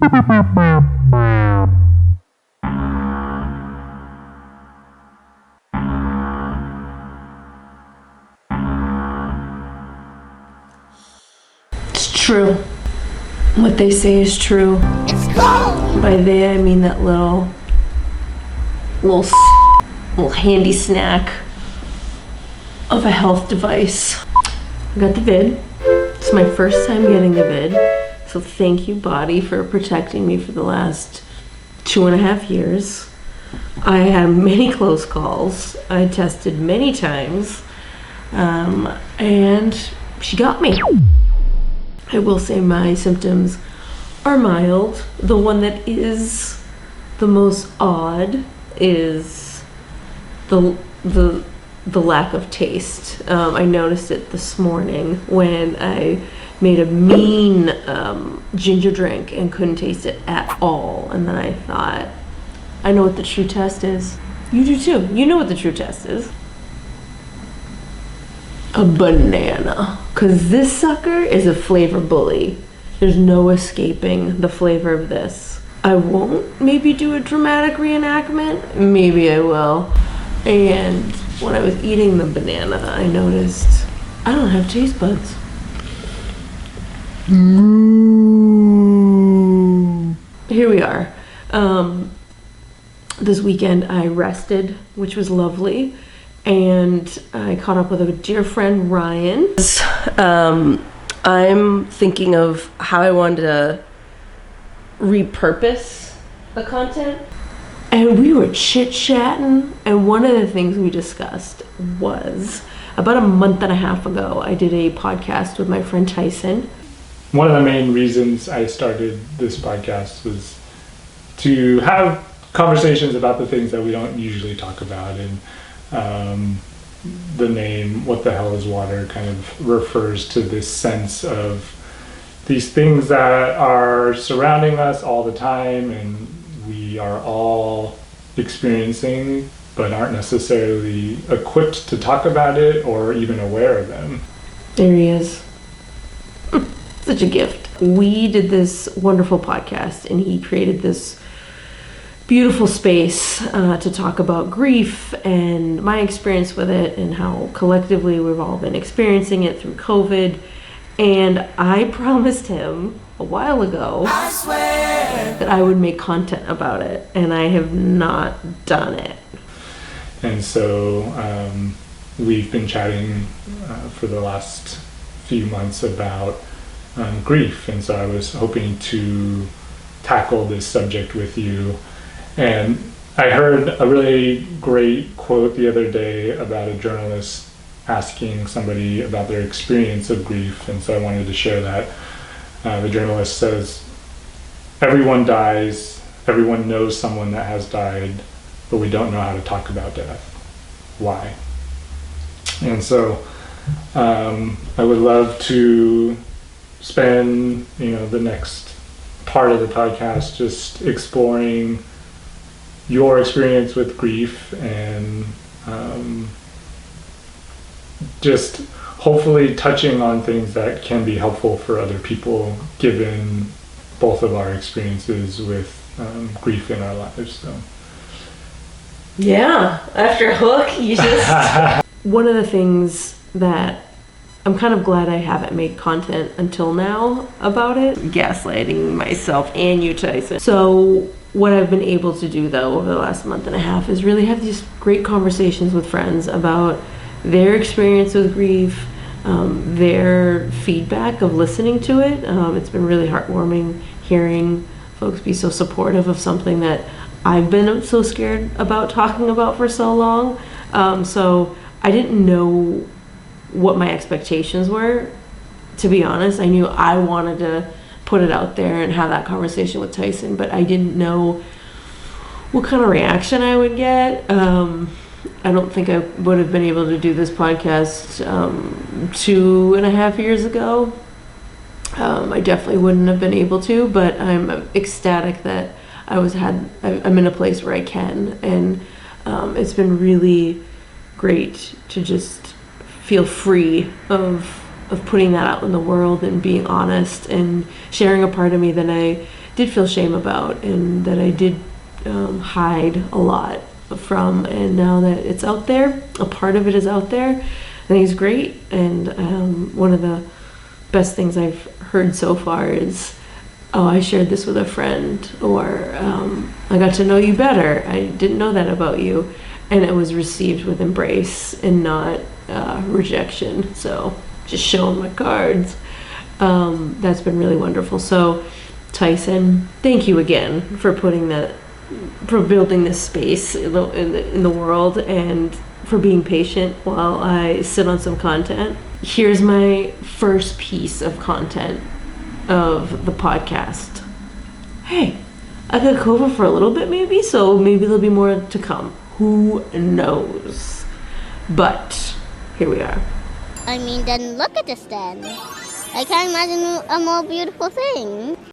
It's true. What they say is true. By they, I mean that little handy snack of a health device. I got the vid. It's my first time getting the vid. So thank you, body, for protecting me for the last 2.5 years. I had many close calls. I tested many times. And she got me. I will say my symptoms are mild. The one that is the most odd is the lack of taste. I noticed it this morning when I made a mean ginger drink and couldn't taste it at all. And then I thought, I know what the true test is. You do too. You know what the true test is. A banana. Because this sucker is a flavor bully. There's no escaping the flavor of this. I won't maybe do a dramatic reenactment. Maybe I will. And when I was eating the banana, I noticed I don't have taste buds. Here we are. This weekend I rested, which was lovely. And I caught up with a dear friend, Ryan. I'm thinking of how I wanted to repurpose the content. And we were chit-chatting, and one of the things we discussed was about a month and a half ago, I did a podcast with my friend Tyson. One of the main reasons I started this podcast was to have conversations about the things that we don't usually talk about, and the name What the Hell is Water kind of refers to this sense of these things that are surrounding us all the time and we are all experiencing but aren't necessarily equipped to talk about it or even aware of them. There he is. Such a gift. We did this wonderful podcast and he created this beautiful space to talk about grief and my experience with it and how collectively we've all been experiencing it through COVID. And I promised him a while ago that I would make content about it, and I have not done it. And so we've been chatting for the last few months about grief, and so I was hoping to tackle this subject with you. And I heard a really great quote the other day about a journalist asking somebody about their experience of grief, and so I wanted to share that. The journalist says, "Everyone dies, everyone knows someone that has died, but we don't know how to talk about death. Why?" And so I would love to spend the next part of the podcast just exploring your experience with grief and just hopefully touching on things that can be helpful for other people given both of our experiences with grief in our lives. So yeah, after Hook, you just... One of the things that I'm kind of glad I haven't made content until now about it, gaslighting myself and you, Tyson. So what I've been able to do though over the last month and a half is really have these great conversations with friends about their experience with grief, their feedback of listening to it. It's been really heartwarming hearing folks be so supportive of something that I've been so scared about talking about for so long. So I didn't know what my expectations were, to be honest. I knew I wanted to put it out there and have that conversation with Tyson, but I didn't know what kind of reaction I would get. I don't think I would have been able to do this podcast 2.5 years ago. I definitely wouldn't have been able to, but I'm ecstatic that I'm in a place where I can, and it's been really great to just feel free of putting that out in the world and being honest and sharing a part of me that I did feel shame about, and that I did hide a lot from. And now that it's out there, a part of it is out there, I think it's great. And one of the best things I've heard so far is, oh, I shared this with a friend, or I got to know you better. I didn't know that about you. And it was received with embrace and not rejection. So just showing my cards. That's been really wonderful. So Tyson, thank you again for building this space in the world, and for being patient while I sit on some content. Here's my first piece of content of the podcast. Hey, I got COVID for a little bit maybe, so maybe there'll be more to come. Who knows? But here we are. I mean, then look at this then. I can't imagine a more beautiful thing.